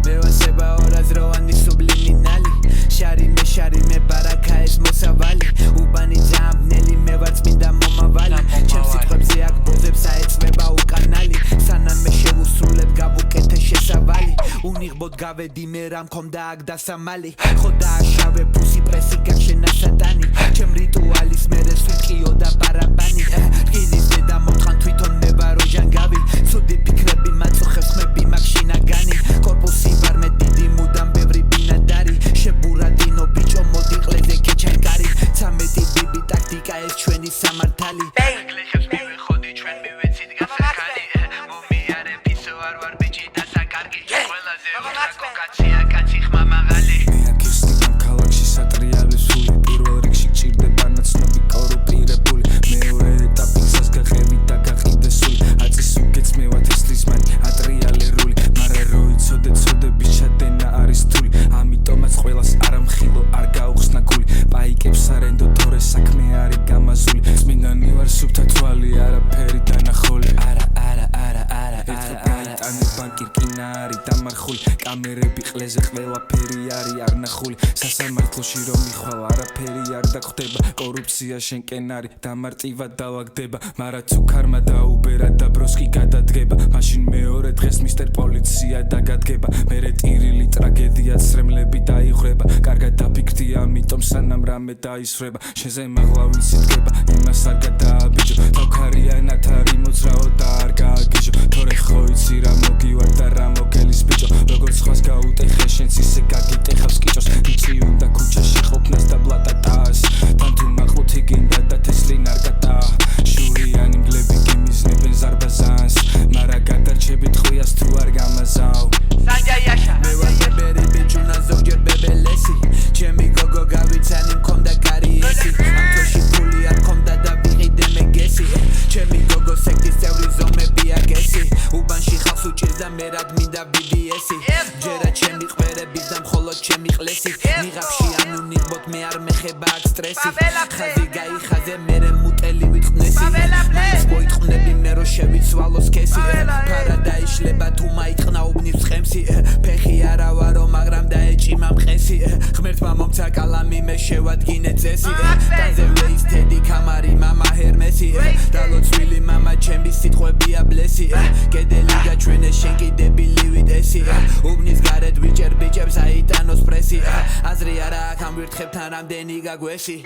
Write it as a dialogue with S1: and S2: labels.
S1: მევასება ორაზროვანი სუბლიმინალი შარი მე ბარაკა ეს მოსავალი უბანი ძამბნელი მე ვარ წმინდა მომავალი ჩემ სიტყვებზე აქ ბოზებს აეწმება უკანალი სანამ მე შევუსრულებ გავუკეთე შესავალი უნიღბოდ გავედი მე რა მქონდა აქ დასამალი ხო დააშავე ფუსი პრესი გაგშენა სატანი ჩემ რიტუალის მერე სულკიო და ბარაბანი რკინის დედა მოთხან თვითონ მე ვარო ჟანგავი ცუდი ფიქრები მაწუხებს ხმები მაგ შინაგანი კორპუსი ვარ მე დიდი მუდამ ბევრი ბინადარი შებურადინო ბიჭო მოდი ყლეზე კეჩანკარი 13 ბიბი ტაქტიკა ეს ჩვენი სამართალი გლეხებს მივეხოდი ჩვენ მივეცით გასახალი მომიარე ფისო არ ვარ ბიჭი და საკარგი ყველაზე უხაკო კაცია კაცი ხმა მაღალი
S2: მე აქ ისნი ქალაქში სატრიალი სული პირველ რიგში გჭირდება ნაცნობი კორუპირებული მეორე ეტაპი გზას გაღები და გაყიდე სული აწის უგეც მე ვარ თესლის მანი ატრიალი რული მარა რო იცოდე ბიჭადენა არის თული ამიტომაც ყველას არ ამხილო არ გაუხსნა გული პაიკებს არენდო თორე საქმე არის გამაზული წმინდანი ვარ სუფთა თვალი არაფერი დანახული არა ეთყანი ბანკი რკინა არის დამარხული კამერები ყლეზე ყველაფერი არის არ ნახული სასამართლოში რომ მიხვალ არაფერი არ დაგხვდება კორუფცია შენკენ არის დამარტივად დავაგდება მარა თუ ქარმა დაუბერა და ბროსკი გადადგება მაშინ მეორე დღეს მისტერ პოლიცია დაგადგება მერე ტირილი ტრაგედიად სრემლები დაიხრება კარგად დაფიქრდი ამიტომ სანამ რამე დაისრება შენზე მაღლა ვინც იდგება იმას არ გადააბიჯო თავქარიანად არის მოძრაო და არ გააგიჟო თორე ხო იცი რა მოგივარ და რა მოგელის ბიჭო როგორც ხვას გაუტეხე შენც ისე გაგიტეხავს კიჭოს იცი უნდა ქუჩაში ყოფნას და ბლატატას თან თუ მახუთი გინდა და თესლი ნარკატა შურიანი მგლები გიმიზნებენ ზარბაზანს მარა გადარჩებით ხვიას თუ არ გამაზავ
S3: სანჯაიაშა
S1: მე ვარ ბებერი ბიჭუნა ზოგჯერ ბებელესი ჩემი გოგო გავიცანი მქონდა კარიესი ამ თოში ფული არ მქონდა და ვიყიდე მე გესი ჩემი გოგო სექტის წევრი ზომები აგესი უბანში ხალხს უჭირდა მე რა მინდა BDS-ი ჯერა ჩემი ყვერების და მხოლოდ ჩემი ყლესი ნიღაბში ანუ ნიღბოდ მე არ მეხება აქ სტრესი ხაზი გაიხაზე მერე მუტელი ვიტყნესი მაინც მოიტყნები მე რო შევიცვალო სქესი ფარა დაიშლება თუ მაიტყნა უბნის ხემსი ფეხი არა ვარო მაგრამ დაეჭიმა მყესი ღმერთმა მომცა კალამი მე შევადგინე წესი ტანზე ვეისთედი კამარი მამა ჰერმესი დალოცვილი მამა ჩემი სიტყვებია ბლესი კედელი გაჩვენე შენ კიდები ლივიდესი უბნის გარეთ ვიჭერ ბიჭებს აიტანოს პრესი აზრი არა აქ ამ ვირთხებთან რამდენი გაგვესი